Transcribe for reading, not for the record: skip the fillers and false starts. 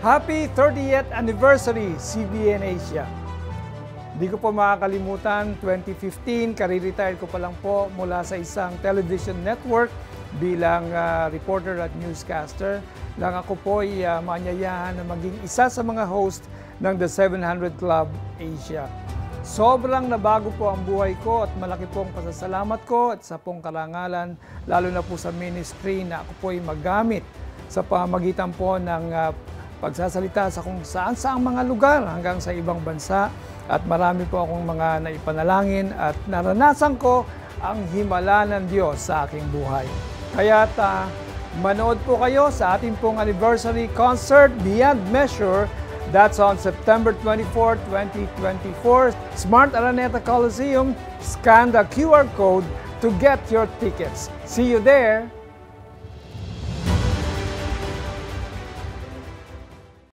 Happy 30th Anniversary CBN Asia! Hindi ko po makakalimutan, 2015, kare-retire ko pa lang po mula sa isang television network bilang reporter at newscaster. Lang ako po ay maanyayahan na maging isa sa mga host ng The 700 Club Asia. Sobrang nabago po ang buhay ko at malaki pong pasasalamat ko at sa pong karangalan, lalo na po sa ministry na ako po ay magamit sa pamamagitan po ng pagsasalita sa kung saan-saang mga lugar hanggang sa ibang bansa. At marami po akong mga naipanalangin at naranasan ko ang himala ng Diyos sa aking buhay. Kaya't manood po kayo sa ating pong anniversary concert Beyond Measure. That's on September 24, 2024. Smart Araneta Coliseum. Scan the QR code to get your tickets. See you there!